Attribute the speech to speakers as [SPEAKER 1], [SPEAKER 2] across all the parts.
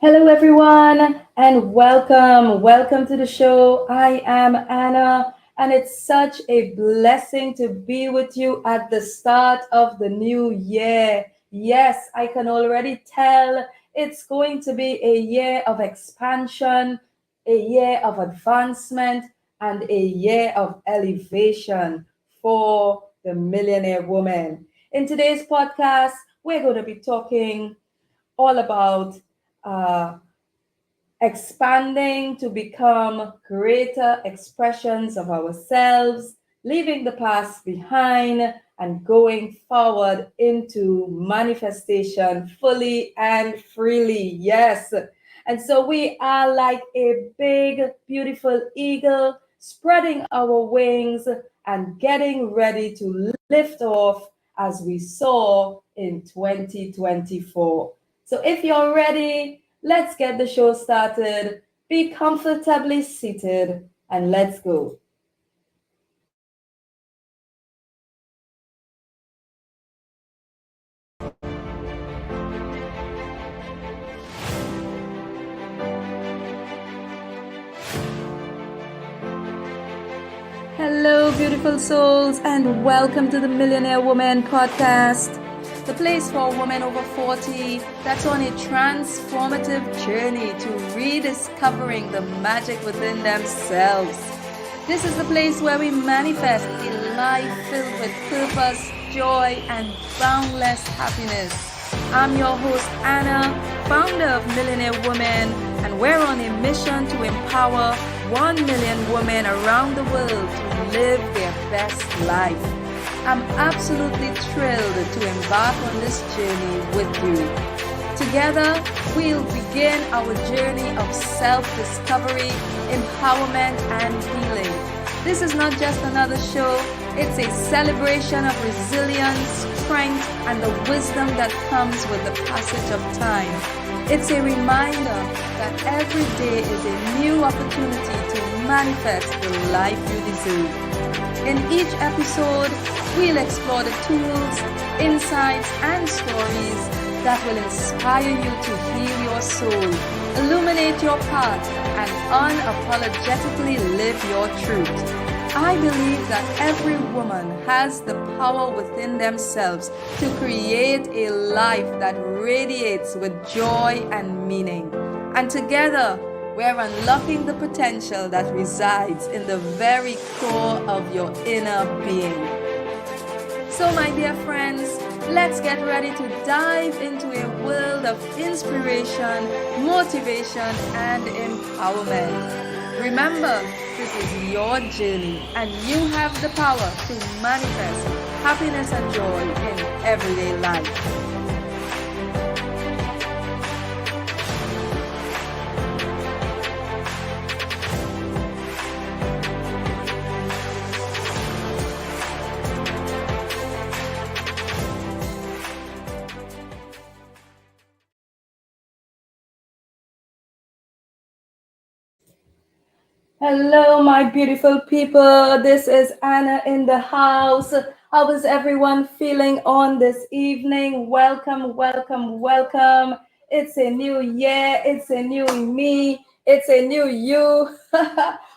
[SPEAKER 1] Hello, everyone, and welcome. Welcome to the show. I am Anna, and it's such a blessing to be with you at the start of the new year. Yes, I can already tell it's going to be a year of expansion, a year of advancement, and a year of elevation for the millionaire woman. In today's podcast, we're going to be talking all about uh, expanding to become greater expressions of ourselves, leaving the past behind and going forward into manifestation fully and freely. Yes. And so we are like a big, beautiful eagle spreading our wings and getting ready to lift off as we soar in 2024. So if you're ready, let's get the show started. Be comfortably seated and let's go. Hello, beautiful souls, and welcome to the Millionaire Woman podcast, the place for women over 40 that's on a transformative journey to rediscovering the magic within themselves. This is the place where we manifest a life filled with purpose, joy, and boundless happiness. I'm your host, Anna, founder of Millionaire Woman, and we're on a mission to empower 1 million women around the world to live their best life. I'm absolutely thrilled to embark on this journey with you. Together, we'll begin our journey of self-discovery, empowerment, and healing. This is not just another show, it's a celebration of resilience, strength, and the wisdom that comes with the passage of time. It's a reminder that every day is a new opportunity to manifest the life you deserve. In each episode, we'll explore the tools, insights, and stories that will inspire you to heal your soul, illuminate your path, and unapologetically live your truth. I believe that every woman has the power within themselves to create a life that radiates with joy and meaning. And together, we're unlocking the potential that resides in the very core of your inner being. So, my dear friends, let's get ready to dive into a world of inspiration, motivation, and empowerment. Remember, this is your journey, and you have the power to manifest happiness and joy in everyday life. Hello, my beautiful people. This is Anna in the house. How is everyone feeling on this evening? Welcome, welcome, welcome. It's a new year. It's a new me. It's a new you.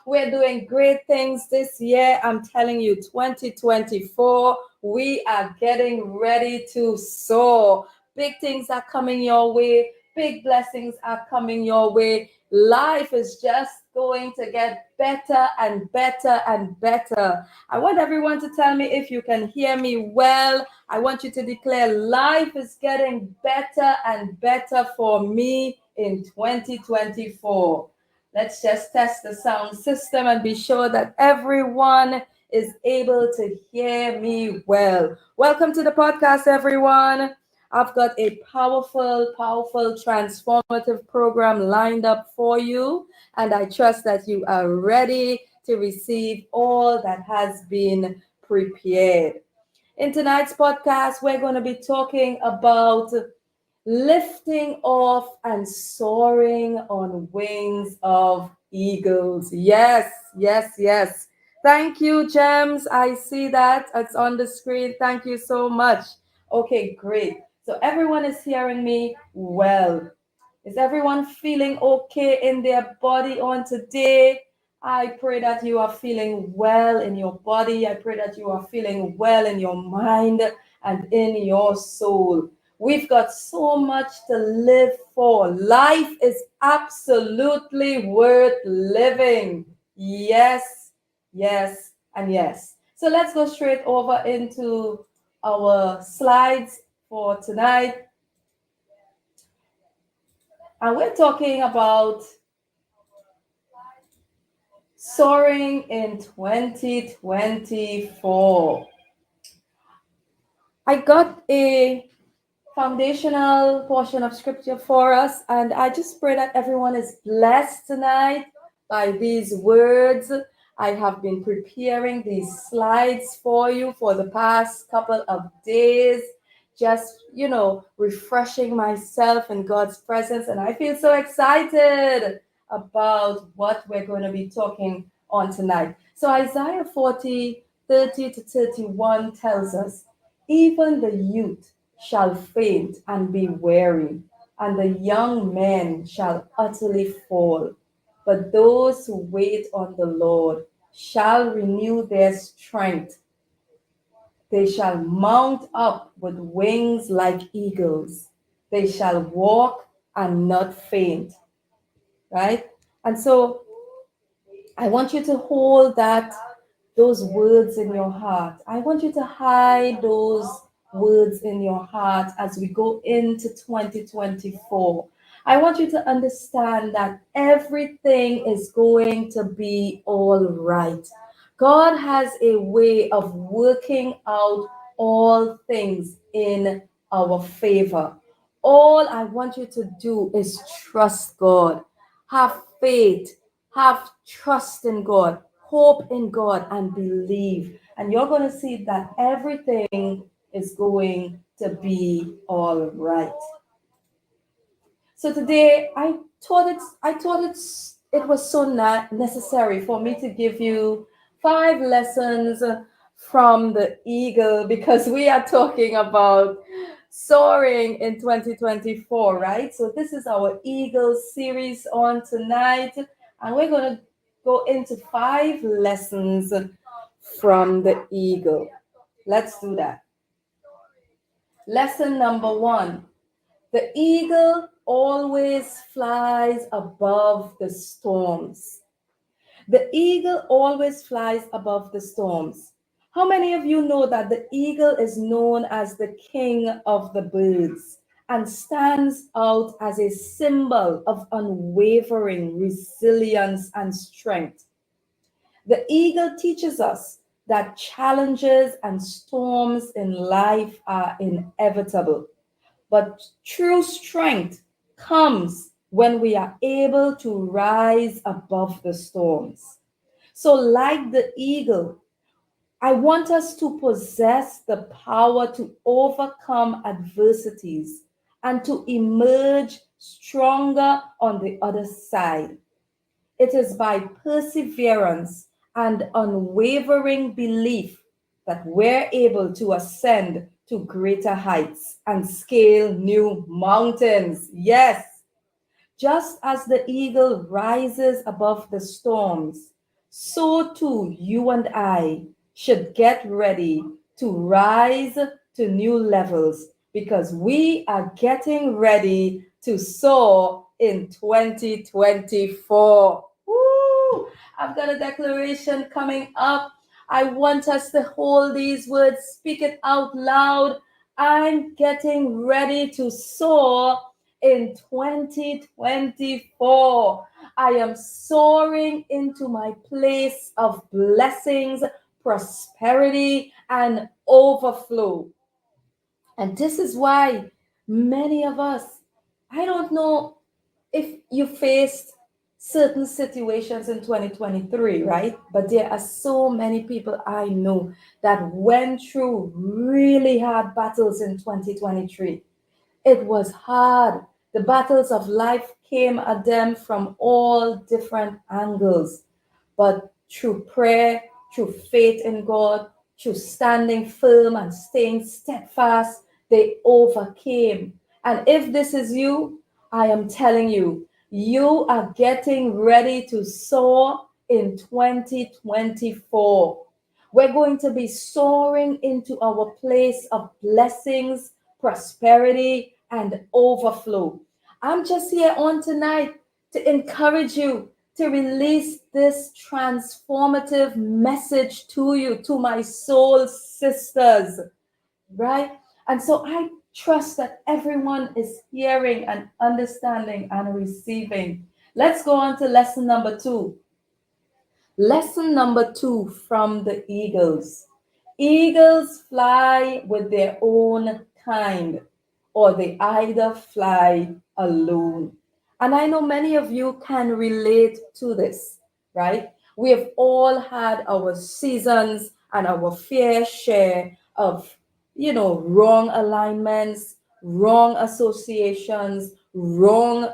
[SPEAKER 1] We're doing great things this year. I'm telling you, 2024, we are getting ready to soar. Big things are coming your way. Big blessings are coming your way. Life is just going to get better and better and better. I want everyone to tell me if you can hear me well. I want you to declare life is getting better and better for me in 2024. Let's just test the sound system and be sure that everyone is able to hear me well. Welcome to the podcast, everyone. I've got a powerful, powerful, transformative program lined up for you, and I trust that you are ready to receive all that has been prepared. In tonight's podcast, we're going to be talking about lifting off and soaring on wings of eagles. Yes, yes, yes. Thank you, Gems. I see that. It's on the screen. Thank you so much. Okay, great. So everyone is hearing me well. Is everyone feeling okay in their body on today? I pray that you are feeling well in your body. I pray that you are feeling well in your mind and in your soul. We've got so much to live for. Life is absolutely worth living. Yes, yes, and yes. So let's go straight over into our slides for tonight. And we're talking about soaring in 2024. I got a foundational portion of scripture for us, and I just pray that everyone is blessed tonight by these words. I have been preparing these slides for you for the past couple of days, just, refreshing myself in God's presence, and I feel so excited about what we're going to be talking on tonight. So Isaiah 40:30-31 tells us, even the youth shall faint and be weary, and the young men shall utterly fall. But those who wait on the Lord shall renew their strength. They shall mount up with wings like eagles. They shall walk and not faint. Right? And so I want you to hold those words in your heart. I want you to hide those words in your heart as we go into 2024. I want you to understand that everything is going to be all right. God has a way of working out all things in our favor. All I want you to do is trust God, have faith, have trust in God, hope in God, and believe. And you're going to see that everything is going to be all right. So today it was so necessary for me to give you 5 lessons from the eagle, because we are talking about soaring in 2024, right? So this is our eagle series on tonight, and we're going to go into 5 lessons from the eagle. Let's do that. Lesson number 1. The eagle always flies above the storms. The eagle always flies above the storms. How many of you know that the eagle is known as the king of the birds and stands out as a symbol of unwavering resilience and strength? The eagle teaches us that challenges and storms in life are inevitable. But true strength comes when we are able to rise above the storms. So, like the eagle, I want us to possess the power to overcome adversities and to emerge stronger on the other side. It is by perseverance and unwavering belief that we're able to ascend to greater heights and scale new mountains. Yes, just as the eagle rises above the storms, so too you and I should get ready to rise to new levels, because we are getting ready to soar in 2024. Woo! I've got a declaration coming up. I want us to hold these words, speak it out loud. I'm getting ready to soar in 2024. I am soaring into my place of blessings, prosperity, and overflow. And this is why many of us, I don't know if you faced certain situations in 2023, right? But there are so many people I know that went through really hard battles in 2023. It was hard. The battles of life came at them from all different angles. But through prayer, through faith in God, through standing firm and staying steadfast, they overcame. And if this is you, I am telling you, you are getting ready to soar in 2024. We're going to be soaring into our place of blessings, prosperity, and overflow. I'm just here on tonight to encourage you to release this transformative message to you, to my soul sisters, right? And so I trust that everyone is hearing and understanding and receiving. Let's go on to lesson number two. Lesson number two from the eagles. Eagles fly with their own kind, or they either fly alone. And I know many of you can relate to this, right? We have all had our seasons and our fair share of, wrong alignments, wrong associations, wrong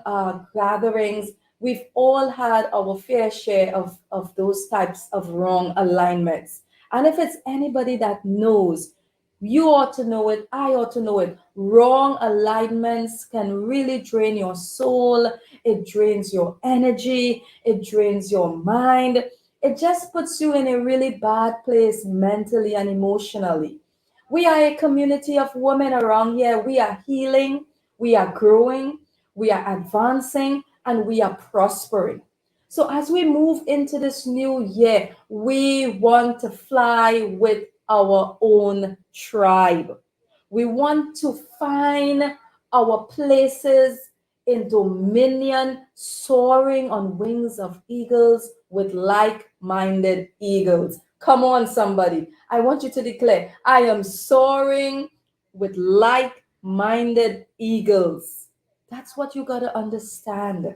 [SPEAKER 1] gatherings. We've all had our fair share of those types of wrong alignments. And if it's anybody that knows, you ought to know it, I ought to know it. Wrong alignments can really drain your soul, it drains your energy, it drains your mind. It just puts you in a really bad place mentally and emotionally. We are a community of women around here. We are healing, we are growing, we are advancing, and we are prospering. So, as we move into this new year, we want to fly with our own tribe. We want to find our places in dominion, soaring on wings of eagles with like minded eagles. Come on, somebody. I want you to declare, I am soaring with like minded eagles. That's what you got to understand.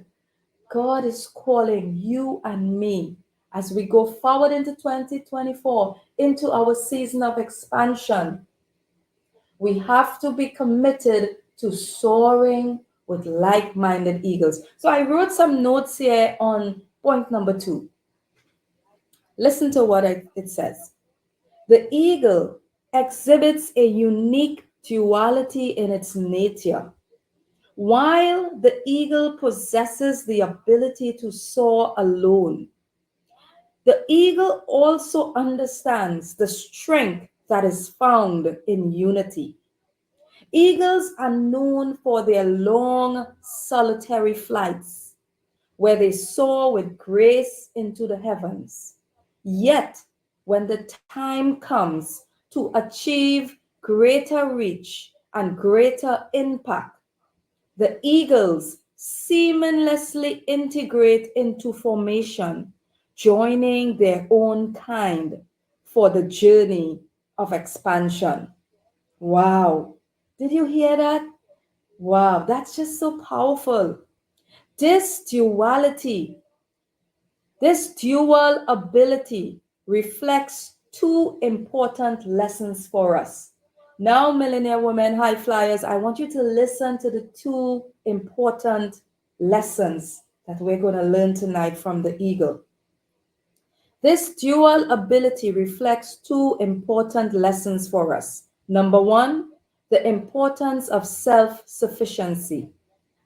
[SPEAKER 1] God is calling you and me as we go forward into 2024, into our season of expansion. We have to be committed to soaring with like minded eagles. So I wrote some notes here on point number two. Listen to what it says. The eagle exhibits a unique duality in its nature. While the eagle possesses the ability to soar alone, the eagle also understands the strength that is found in unity. Eagles are known for their long, solitary flights, where they soar with grace into the heavens. Yet, when the time comes to achieve greater reach and greater impact, the eagles seamlessly integrate into formation, joining their own kind for the journey of expansion. Wow. Did you hear that? Wow, that's just so powerful. This duality, this dual ability reflects two important lessons for us. Now, millionaire women, high flyers, I want you to listen to the two important lessons that we're going to learn tonight from the eagle. This dual ability reflects two important lessons for us. Number one, the importance of self sufficiency.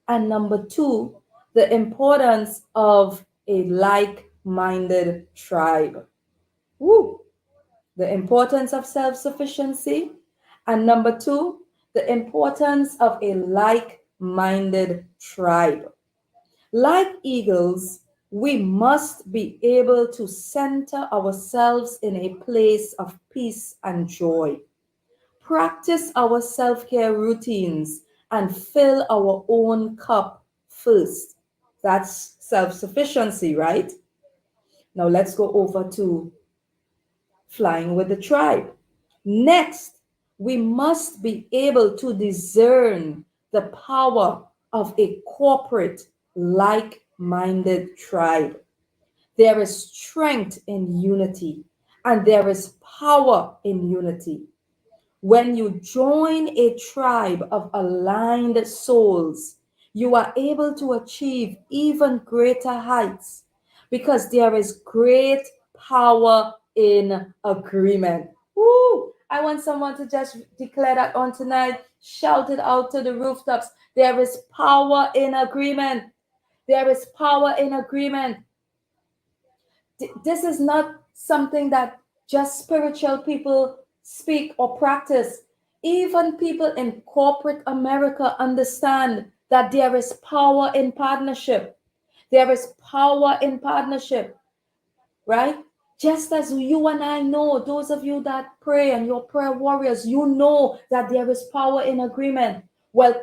[SPEAKER 1] And number two, the importance of a like minded tribe. Woo! The importance of self sufficiency. And number two, the importance of a like minded tribe. Like eagles, we must be able to center ourselves in a place of peace and joy. Practice our self care routines and fill our own cup first. That's self sufficiency, right? Now let's go over to flying with the tribe. Next, we must be able to discern the power of a corporate, like minded tribe. There is strength in unity, and there is power in unity. When you join a tribe of aligned souls, you are able to achieve even greater heights because there is great power in agreement. Woo! I want someone to just declare that on tonight. Shout it out to the rooftops. There is power in agreement. There is power in agreement. This is not something that just spiritual people speak or practice. Even people in corporate America understand that there is power in partnership. There is power in partnership, right? Just as you and I know, those of you that pray and your prayer warriors, you know that there is power in agreement. Well,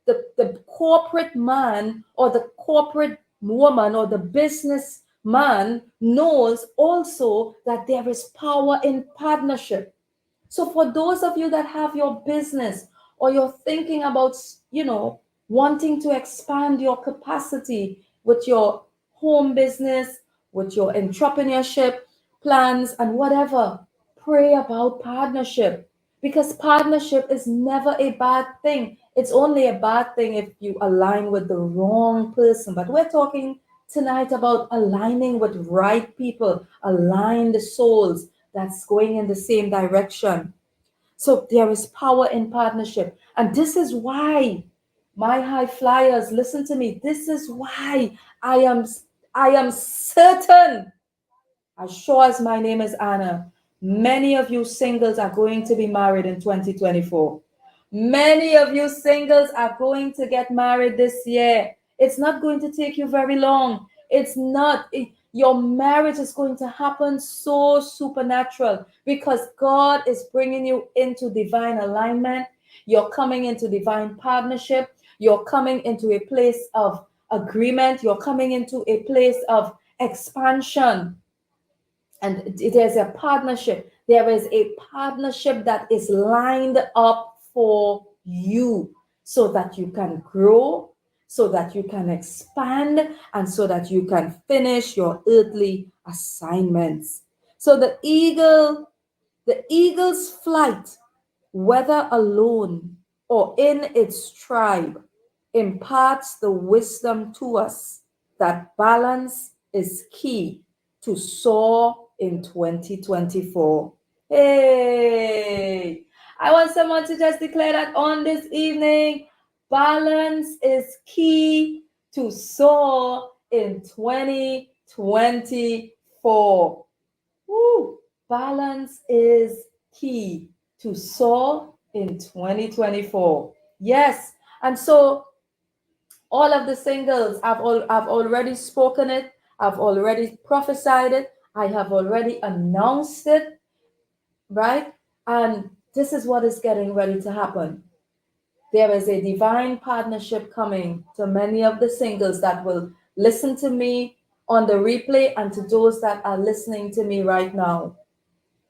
[SPEAKER 1] the corporate man or the corporate woman or the business man knows also that there is power in partnership. So for those of you that have your business or you're thinking about, wanting to expand your capacity with your home business, with your entrepreneurship plans and whatever, pray about partnership, because partnership is never a bad thing. It's only a bad thing if you align with the wrong person. But we're talking tonight about aligning with right people, align the souls that's going in the same direction. So there is power in partnership. And this is why, my high flyers, listen to me. This is why I am I am certain, as sure as my name is Anna, many of you singles are going to be married in 2024. Many of you singles are going to get married this year. It's not going to take you very long. It's not, your marriage is going to happen so supernatural because God is bringing you into divine alignment. You're coming into divine partnership. You're coming into a place of agreement. You're coming into a place of expansion. And there's a partnership. There is a partnership that is lined up for you so that you can grow, so that you can expand, and so that you can finish your earthly assignments. So the eagle's flight, whether alone or in its tribe, imparts the wisdom to us that balance is key to soar in 2024. Hey, I want someone to just declare that on this evening. Balance is key to soar in 2024. Woo! Balance is key to soar in 2024. Yes. And so all of the singles, I've already spoken it. I've already prophesied it. I have already announced it, right? And this is what is getting ready to happen. There is a divine partnership coming to many of the singles that will listen to me on the replay and to those that are listening to me right now.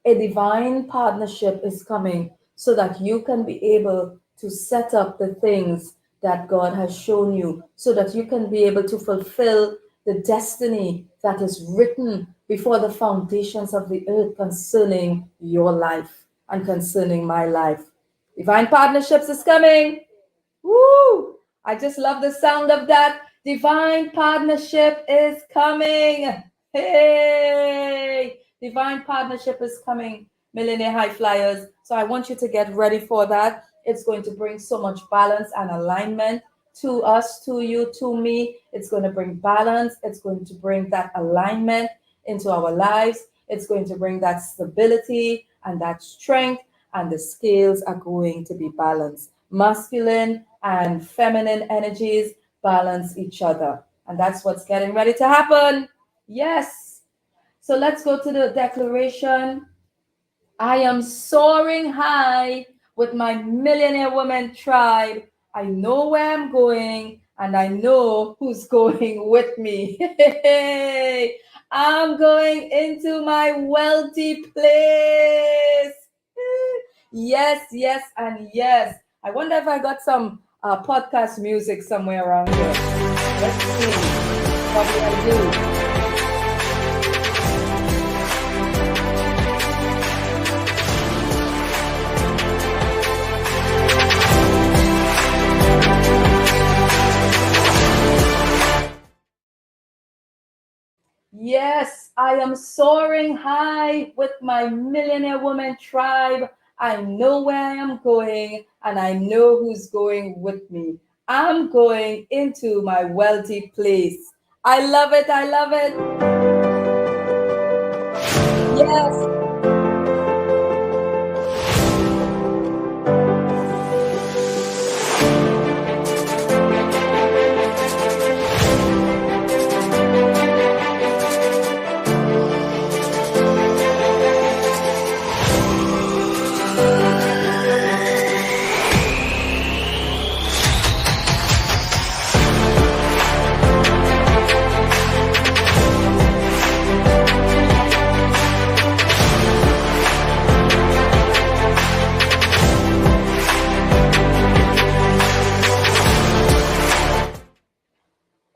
[SPEAKER 1] A divine partnership is coming so that you can be able to set up the things that God has shown you, so that you can be able to fulfill the destiny that is written before the foundations of the earth concerning your life and concerning my life. Divine partnerships is coming. Woo! I just love the sound of that. Divine partnership is coming. Hey! Divine partnership is coming, Millionaire High Flyers. So I want you to get ready for that. It's going to bring so much balance and alignment to us, to you, to me. It's going to bring balance. It's going to bring that alignment into our lives. It's going to bring that stability and that strength, and the scales are going to be balanced. Masculine and feminine energies balance each other. And that's what's getting ready to happen. Yes. So let's go to the declaration. I am soaring high with my Millionaire Woman tribe. I know where I'm going and I know who's going with me. I'm going into my wealthy place. Yes, yes, and yes. I wonder if I got some podcast music somewhere around here. Let's see. What do I do? Yes, I am soaring high with my Millionaire Woman tribe. I know where I am going, and I know who's going with me. I'm going into my wealthy place. I love it. I love it. Yes.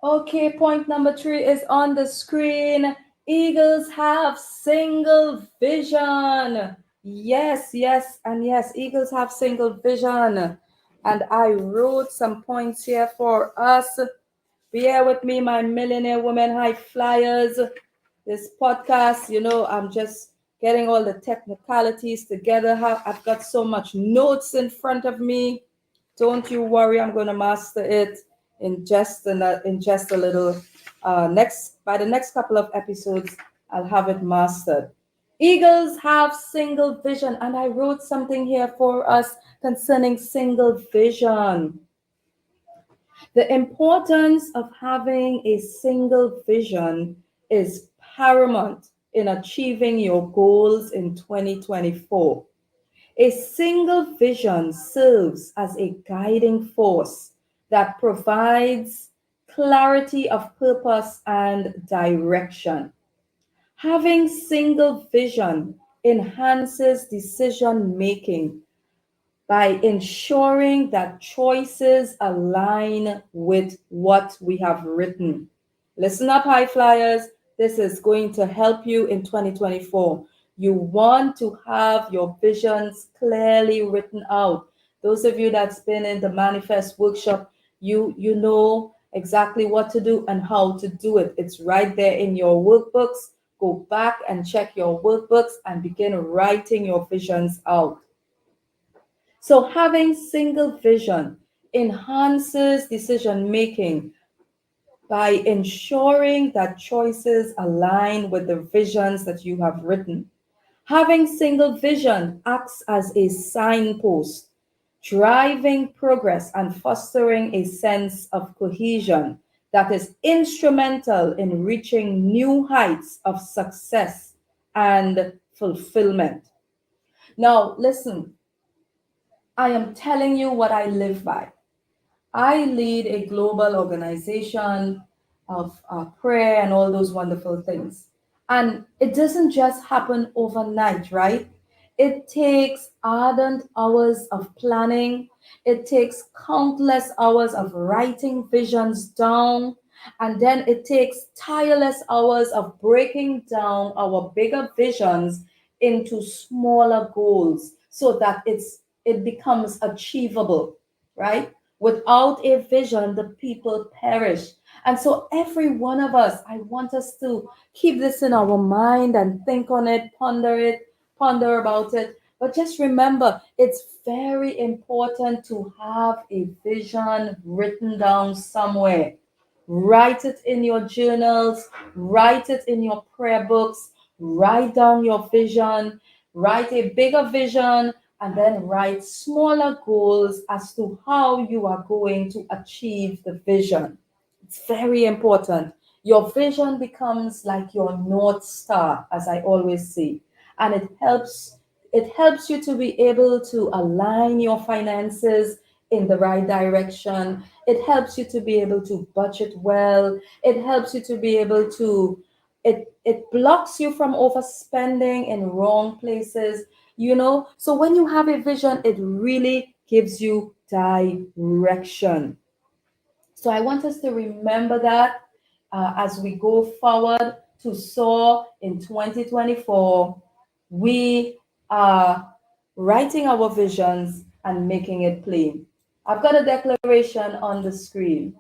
[SPEAKER 1] Okay, point number 3 is on the screen. Eagles have single vision. Yes, yes, and yes, eagles have single vision. And I wrote some points here for us. Bear with me, my millionaire women high flyers. This podcast, I'm just getting all the technicalities together. I've got so much notes in front of me. Don't you worry, I'm going to master it in just a little. By the next couple of episodes, I'll have it mastered. Eagles have single vision, and I wrote something here for us concerning single vision. The importance of having a single vision is paramount in achieving your goals in 2024. A single vision serves as a guiding force that provides clarity of purpose and direction. Having single vision enhances decision making by ensuring that choices align with what we have written. Listen up, high flyers. This is going to help you in 2024. You want to have your visions clearly written out. Those of you that's been in the manifest workshop, you know exactly what to do and how to do it. It's right there in your workbooks. Go back and check your workbooks and begin writing your visions out. So having single vision enhances decision making by ensuring that choices align with the visions that you have written. Having single vision acts as a signpost, driving progress and fostering a sense of cohesion that is instrumental in reaching new heights of success and fulfillment. Now, listen, I am telling you what I live by. I lead a global organization of prayer and all those wonderful things. And it doesn't just happen overnight, right? It takes ardent hours of planning. It takes countless hours of writing visions down. And then it takes tireless hours of breaking down our bigger visions into smaller goals so that it becomes achievable, right? Without a vision, the people perish. And so, every one of us, I want us to keep this in our mind and think on it, ponder about it. But just remember, it's very important to have a vision written down somewhere. Write it in your journals, write it in your prayer books, write down your vision, write a bigger vision, and then write smaller goals as to how you are going to achieve the vision. It's very important. Your vision becomes like your North Star, as I always say, and it helps you to be able to align your finances in the right direction. It helps you to be able to budget well. It helps you to be able to it blocks you from overspending in wrong places, so when you have a vision, it really gives you direction. So I want us to remember that as we go forward to soar in 2024, we are writing our visions and making it plain. I've got a declaration on the screen.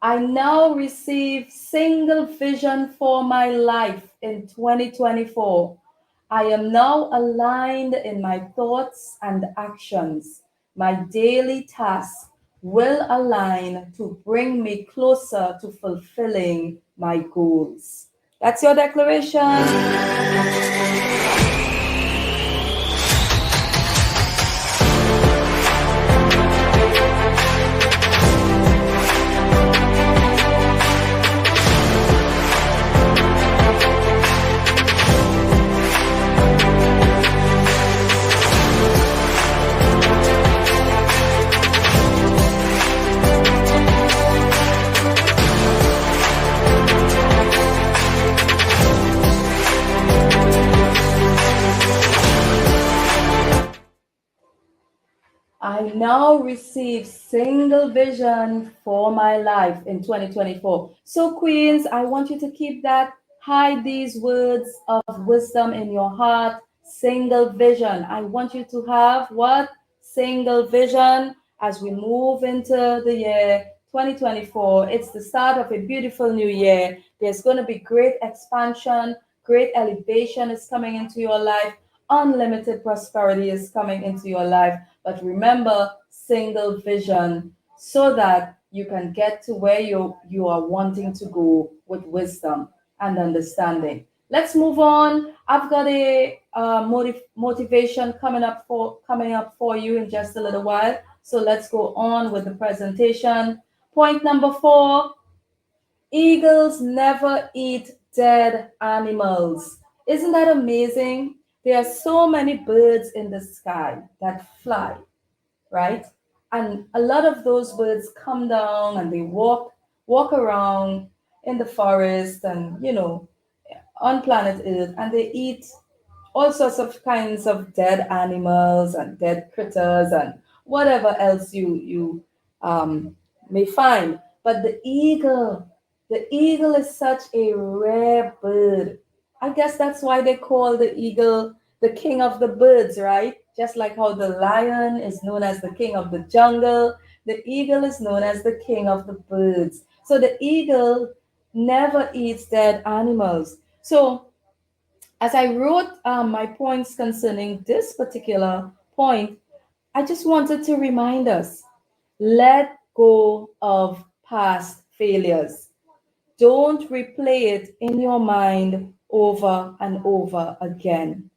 [SPEAKER 1] I now receive single vision for my life in 2024. I am now aligned in my thoughts and actions. My daily tasks will align to bring me closer to fulfilling my goals. That's your declaration. I now receive single vision for my life in 2024. So, Queens, I want you to keep that, hide these words of wisdom in your heart. Single vision. I want you to have what? Single vision as we move into the year 2024. It's the start of a beautiful new year. There's going to be great expansion, great elevation is coming into your life, unlimited prosperity is coming into your life. But remember, single vision so that you can get to where you are wanting to go with wisdom and understanding. Let's move on. I've got a motivation coming up for you in just a little while. So let's go on with the presentation. Point number 4: eagles never eat dead animals. Isn't that amazing? There are so many birds in the sky that fly, right? And a lot of those birds come down and they walk around in the forest and on planet Earth, and they eat all sorts of kinds of dead animals and dead critters and whatever else you um, may find. But the eagle is such a rare bird. I guess that's why they call the eagle the king of the birds, right? Just like how the lion is known as the king of the jungle, the eagle is known as the king of the birds. So the eagle never eats dead animals. So as I wrote my points concerning this particular point, I just wanted to remind us, let go of past failures. Don't replay it in your mind over and over again.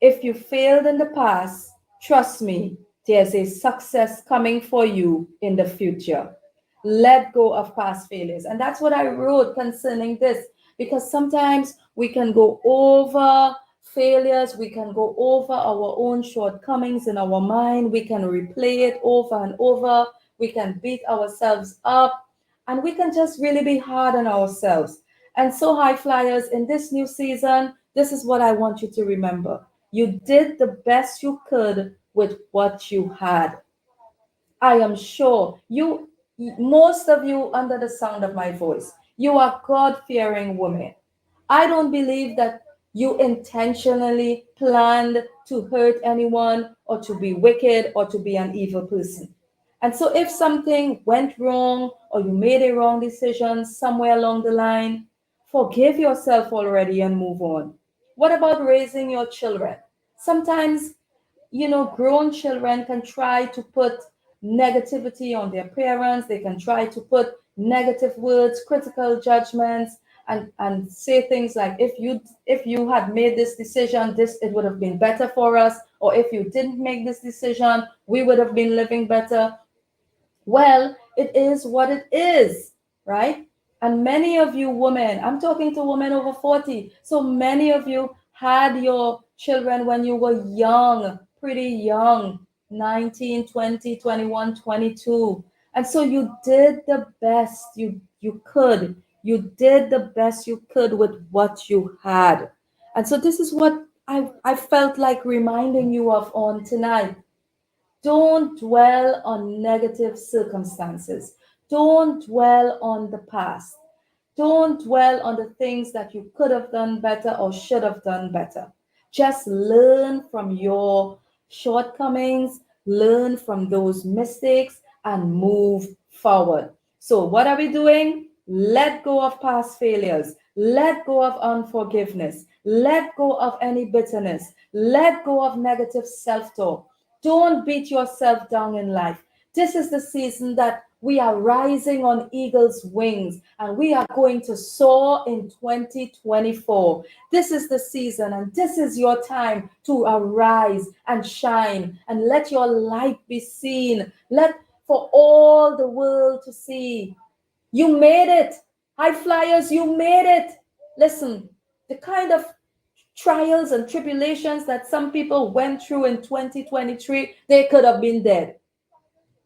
[SPEAKER 1] If you failed in the past, trust me, there's a success coming for you in the future. Let go of past failures. And that's what I wrote concerning this, because sometimes we can go over failures, we can go over our own shortcomings in our mind, we can replay it over and over, we can beat ourselves up, and we can just really be hard on ourselves. And so, high flyers, in this new season, this is what I want you to remember. You did the best you could with what you had. I am sure most of you under the sound of my voice, you are God fearing women. I don't believe that you intentionally planned to hurt anyone or to be wicked or to be an evil person. And so, if something went wrong or you made a wrong decision somewhere along the line, forgive yourself already and move on. What about raising your children? Sometimes grown children can try to put negativity on their parents. They can try to put negative words, critical judgments, and say things like, if you had made this decision, this it would have been better for us, or if you didn't make this decision, we would have been living better. Well, it is what it is, right? And many of you women, I'm talking to women over 40, so many of you had your children when you were young, pretty young, 19, 20, 21, 22. And so you did the best you could. You did the best you could with what you had. And so this is what I felt like reminding you of on tonight. Don't dwell on negative circumstances. Don't dwell on the past. Don't dwell on the things that you could have done better or should have done better. Just learn from your shortcomings, learn from those mistakes, and move forward. So, what are we doing? Let go of past failures. Let go of unforgiveness. Let go of any bitterness. Let go of negative self talk. Don't beat yourself down in life. This is the season that we are rising on eagle's wings and we are going to soar in 2024. This is the season and this is your time to arise and shine and let your light be seen. Let for all the world to see. You made it. High flyers, you made it. Listen, the kind of trials and tribulations that some people went through in 2023, they could have been dead.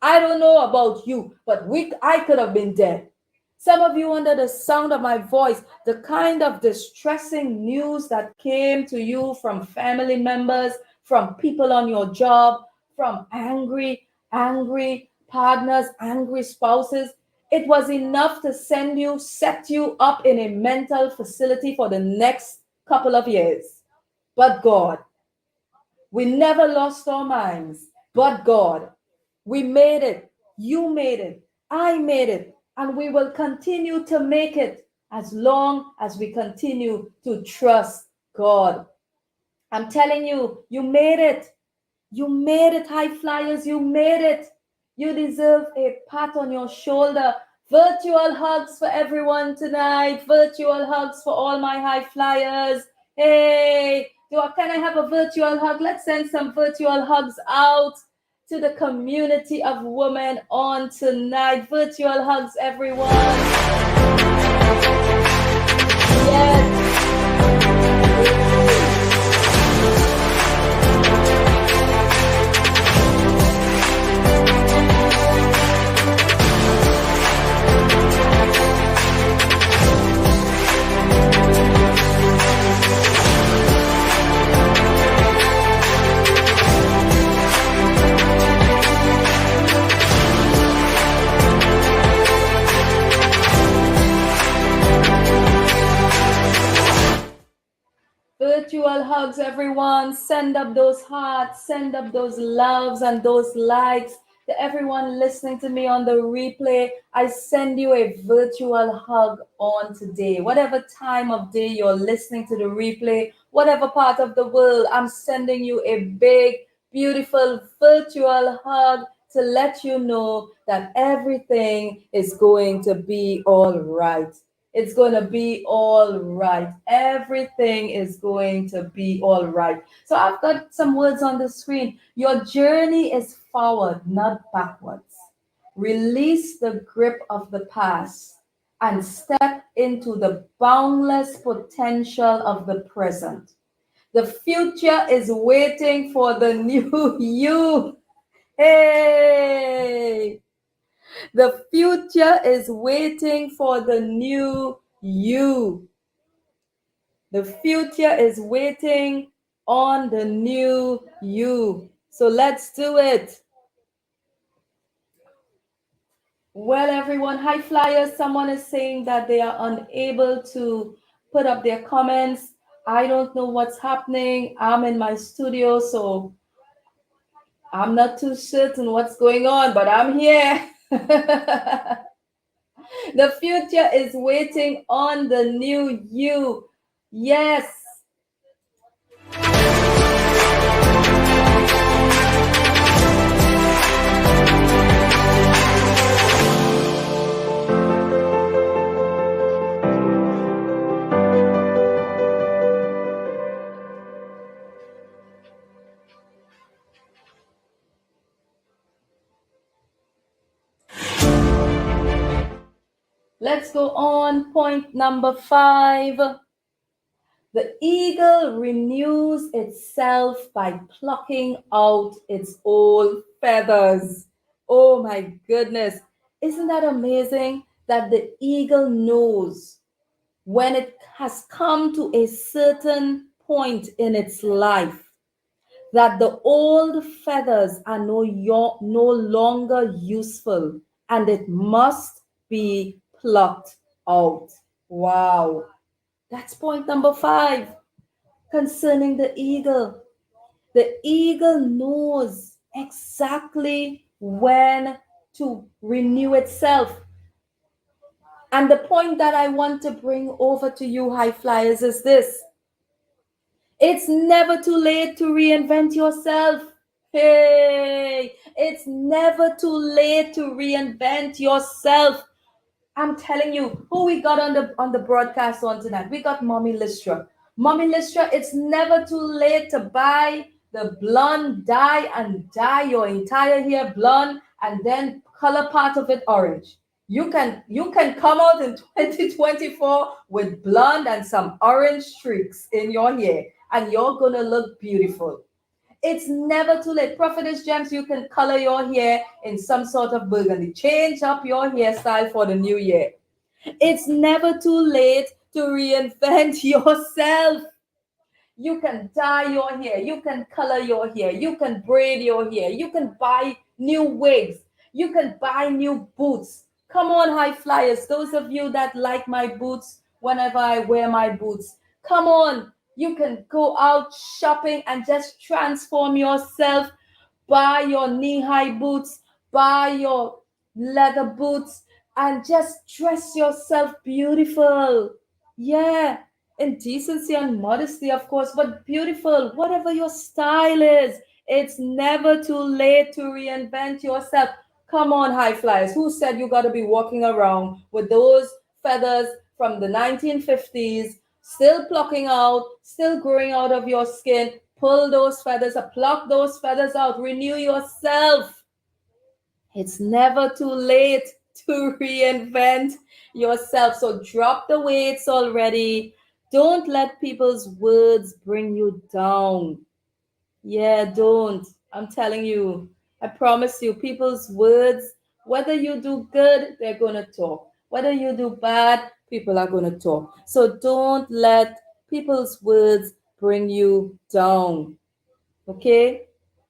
[SPEAKER 1] I don't know about you, but I could have been dead. Some of you, under the sound of my voice, the kind of distressing news that came to you from family members, from people on your job, from angry partners, angry spouses, it was enough to set you up in a mental facility for the next couple of years. But God, we never lost our minds. But God, we made it. You made it. I made it. And we will continue to make it as long as we continue to trust God. I'm telling you, you made it. You made it, high flyers. You made it. You deserve a pat on your shoulder. Virtual hugs for everyone tonight. Virtual hugs for all my high flyers. Hey, can I have a virtual hug? Let's send some virtual hugs out to the community of women on tonight. Virtual hugs, everyone. Yes. Virtual hugs, everyone. Send up those hearts, send up those loves and those likes. To everyone listening to me on the replay, I send you a virtual hug on today. Whatever time of day you're listening to the replay, whatever part of the world, I'm sending you a big, beautiful virtual hug to let you know that everything is going to be all right. It's going to be all right. Everything is going to be all right. So I've got some words on the screen. Your journey is forward, not backwards. Release the grip of the past and step into the boundless potential of the present. The future is waiting for the new you. Hey! The future is waiting for the new you. The future is waiting on the new you. So let's do it. Well, everyone, high flyers, someone is saying that they are unable to put up their comments. I don't know what's happening. I'm in my studio, so I'm not too certain what's going on, but I'm here. The future is waiting on the new you. Yes. Let's go on. Point number 5. The eagle renews itself by plucking out its old feathers. Oh my goodness. Isn't that amazing that the eagle knows when it has come to a certain point in its life that the old feathers are no longer useful and it must be plucked out. Wow. That's point number 5 concerning the eagle. The eagle knows exactly when to renew itself. And the point that I want to bring over to you, high flyers, is this: it's never too late to reinvent yourself. Hey, it's never too late to reinvent yourself. I'm telling you, who we got on the broadcast on tonight? We got Mommy Listra. Mommy Listra, it's never too late to buy the blonde dye and dye your entire hair blonde and then color part of it orange. You can come out in 2024 with blonde and some orange streaks in your hair, and you're gonna look beautiful. It's never too late. Prophetess Gems, you can color your hair in some sort of burgundy. Change up your hairstyle for the new year. It's never too late to reinvent yourself. You can dye your hair, you can color your hair, you can braid your hair, you can buy new wigs, you can buy new boots. Come on, high flyers, those of you that like my boots whenever I wear my boots, come on. You can go out shopping and just transform yourself. Buy your knee high boots, buy your leather boots, and just dress yourself beautiful. Yeah, in decency and modesty, of course, but beautiful, whatever your style is. It's never too late to reinvent yourself. Come on, high flyers. Who said you got to be walking around with those feathers from the 1950s, still plucking out, still growing out of your skin? Pull those feathers, pluck those feathers out, renew yourself. It's never too late to reinvent yourself. So drop the weights already. Don't let people's words bring you down. Yeah, don't. I'm telling you. I promise you, people's words, whether you do good, they're going to talk. Whether you do bad, people are going to talk. So don't let people's words bring you down. Okay?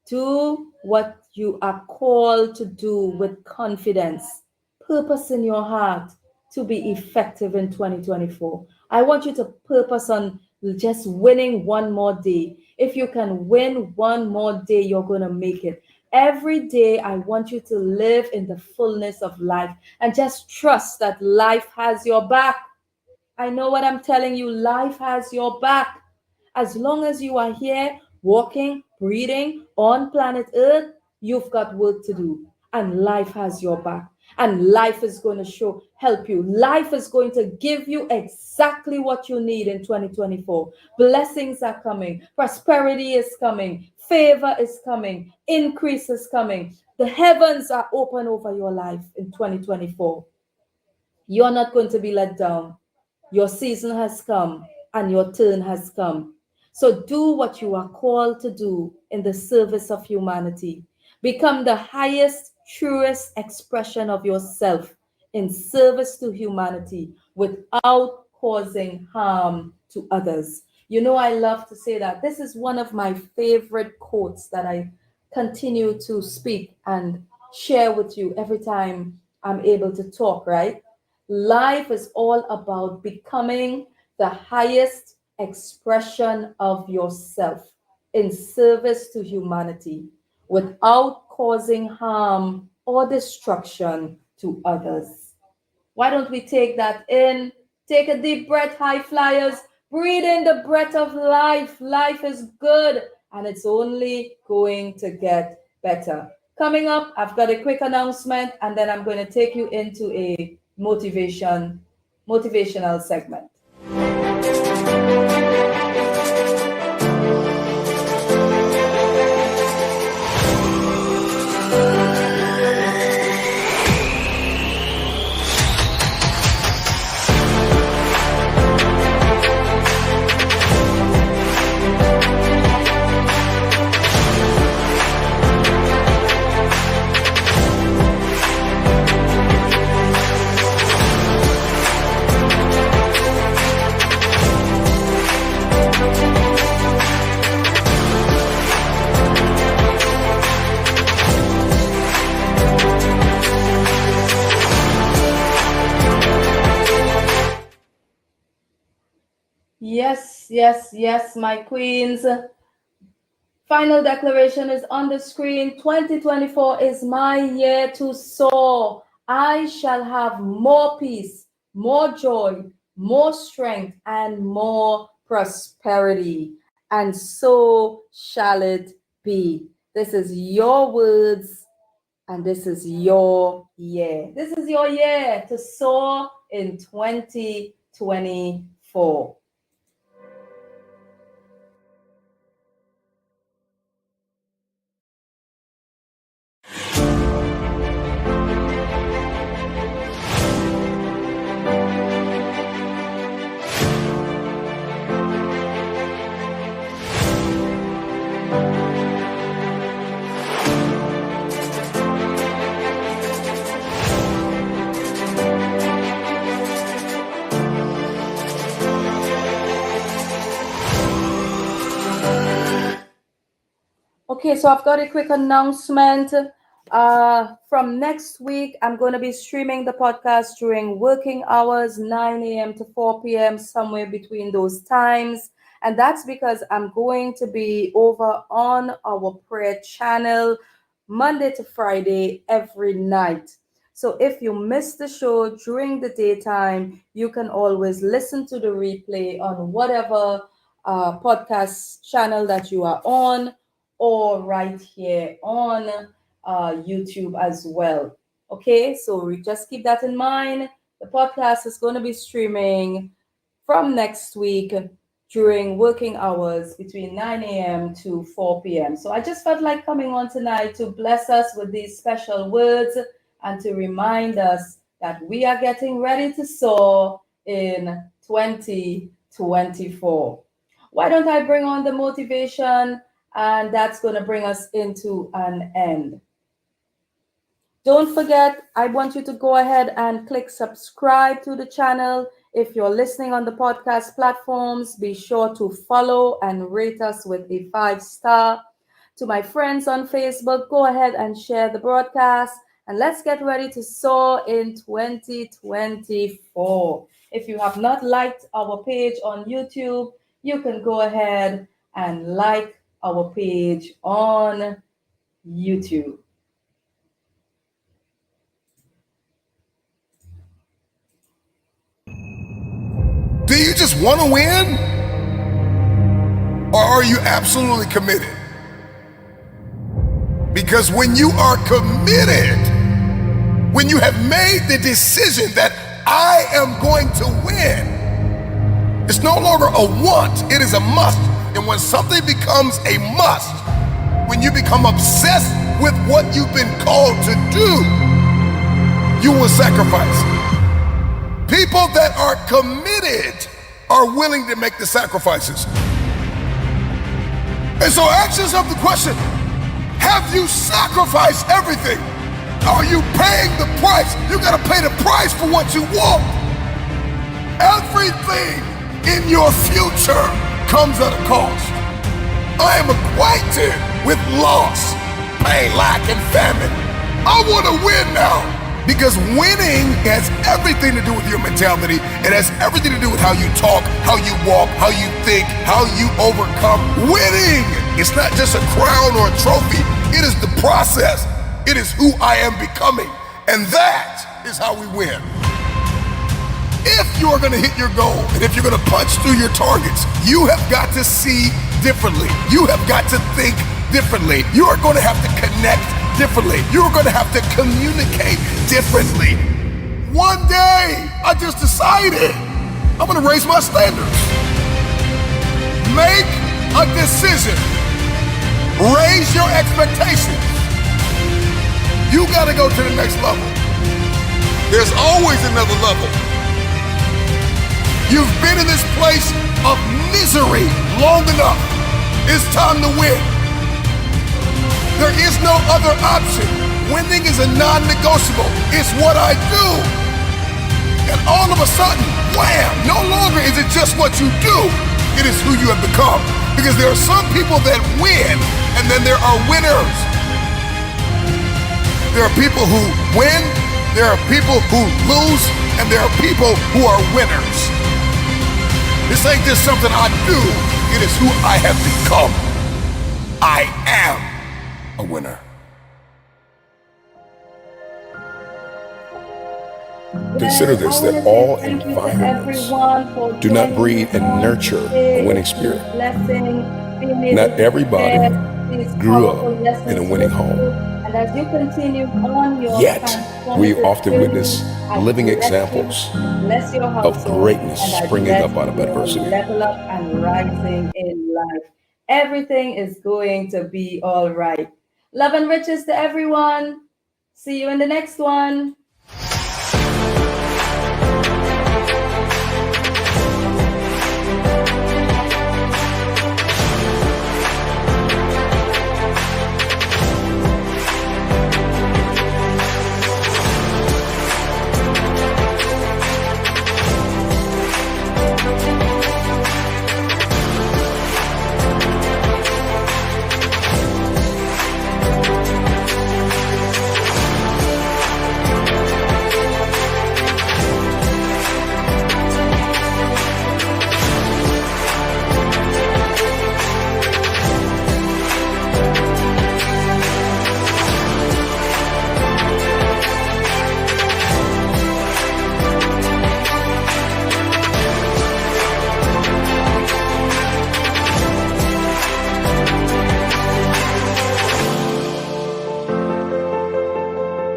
[SPEAKER 1] Do what you are called to do with confidence, purpose in your heart to be effective in 2024. I want you to purpose on just winning one more day. If you can win one more day, you're going to make it. Every day, I want you to live in the fullness of life and just trust that life has your back. I know what I'm telling you. Life has your back. As long as you are here, walking, breathing on planet Earth, you've got work to do. And life has your back. And life is going to help you. Life is going to give you exactly what you need in 2024. Blessings are coming. Prosperity is coming. Favor is coming. Increase is coming. The heavens are open over your life in 2024. You're not going to be let down. Your season has come and your turn has come. So do what you are called to do in the service of humanity. Become the highest, truest expression of yourself in service to humanity without causing harm to others. You know, I love to say that. This is one of my favorite quotes that I continue to speak and share with you every time I'm able to talk, right? Life is all about becoming the highest expression of yourself in service to humanity without causing harm or destruction to others. Why don't we take that in? Take a deep breath, high flyers. Breathe in the breath of life. Life is good and it's only going to get better. Coming up, I've got a quick announcement and then I'm going to take you into a motivational segment. Yes, yes, yes, my queens. Final declaration is on the screen. 2024 is my year to soar. I shall have more peace, more joy, more strength, and more prosperity. And so shall it be. This is your words, and this is your year. This is your year to soar in 2024. Okay, so I've got a quick announcement. From next week, I'm going to be streaming the podcast during working hours, 9 a.m. to 4 p.m., somewhere between those times. And that's because I'm going to be over on our prayer channel Monday to Friday every night. So if you miss the show during the daytime, you can always listen to the replay on whatever podcast channel that you are on, or right here on YouTube as well. Okay, so we just keep that in mind. The podcast is going to be streaming from next week during working hours between 9 a.m. to 4 p.m. So I just felt like coming on tonight to bless us with these special words and to remind us that we are getting ready to soar in 2024. Why don't I bring on the motivation? And that's going to bring us into an end. Don't forget, I want you to go ahead and click subscribe to the channel. If you're listening on the podcast platforms, be sure to follow and rate us with a 5-star. To my friends on Facebook, go ahead and share the broadcast, and let's get ready to soar in 2024. If you have not liked our page on YouTube, you can go ahead and like our page on YouTube.
[SPEAKER 2] Do you just want to win? Or are you absolutely committed? Because when you are committed, when you have made the decision that I am going to win, it's no longer a want, it is a must. And when something becomes a must, when you become obsessed with what you've been called to do, you will sacrifice. People that are committed are willing to make the sacrifices. And so ask yourself the question, have you sacrificed everything? Are you paying the price? You gotta pay the price for what you want. Everything in your future comes at a cost. I am acquainted with loss, pain, lack, and famine. I wanna win now. Because winning has everything to do with your mentality. It has everything to do with how you talk, how you walk, how you think, how you overcome. Winning! It's not just a crown or a trophy. It is the process. It is who I am becoming. And that is how we win. If you're gonna hit your goal, and if you're gonna punch through your targets, you have got to see differently. You have got to think differently. You are gonna have to connect differently. You're going to have to communicate differently. One day, I just decided I'm going to raise my standards. Make a decision. Raise your expectations. You got to go to the next level. There's always another level. You've been in this place of misery long enough. It's time to win. There is no other option. Winning is a non-negotiable. It's what I do. And all of a sudden, wham, no longer is it just what you do, it is who you have become. Because there are some people that win, and then there are winners. There are people who win, there are people who lose, and there are people who are winners. This ain't just something I do, it is who I have become. I am a winner. Consider
[SPEAKER 1] Yes, I
[SPEAKER 2] this,
[SPEAKER 1] want to
[SPEAKER 2] that
[SPEAKER 1] say
[SPEAKER 2] all
[SPEAKER 1] thank you to
[SPEAKER 2] environments
[SPEAKER 1] everyone for
[SPEAKER 2] do not
[SPEAKER 1] joining
[SPEAKER 2] breed
[SPEAKER 1] me
[SPEAKER 2] and
[SPEAKER 1] on
[SPEAKER 2] nurture a
[SPEAKER 1] today.
[SPEAKER 2] winning
[SPEAKER 1] It's been
[SPEAKER 2] spirit.
[SPEAKER 1] a blessing being
[SPEAKER 2] Not
[SPEAKER 1] able to
[SPEAKER 2] everybody
[SPEAKER 1] share these
[SPEAKER 2] grew
[SPEAKER 1] powerful
[SPEAKER 2] up in a
[SPEAKER 1] lessons
[SPEAKER 2] winning
[SPEAKER 1] with
[SPEAKER 2] home,
[SPEAKER 1] you. And as you continue on your
[SPEAKER 2] yet we
[SPEAKER 1] transformative
[SPEAKER 2] often
[SPEAKER 1] journey,
[SPEAKER 2] witness
[SPEAKER 1] I
[SPEAKER 2] living
[SPEAKER 1] bless you,
[SPEAKER 2] examples
[SPEAKER 1] I bless your
[SPEAKER 2] of
[SPEAKER 1] household, and
[SPEAKER 2] greatness
[SPEAKER 1] I
[SPEAKER 2] springing
[SPEAKER 1] bless
[SPEAKER 2] up out of
[SPEAKER 1] your
[SPEAKER 2] adversity.
[SPEAKER 1] level up and rising in life. Everything is going to be all right. Love and riches to everyone. See you in the next one.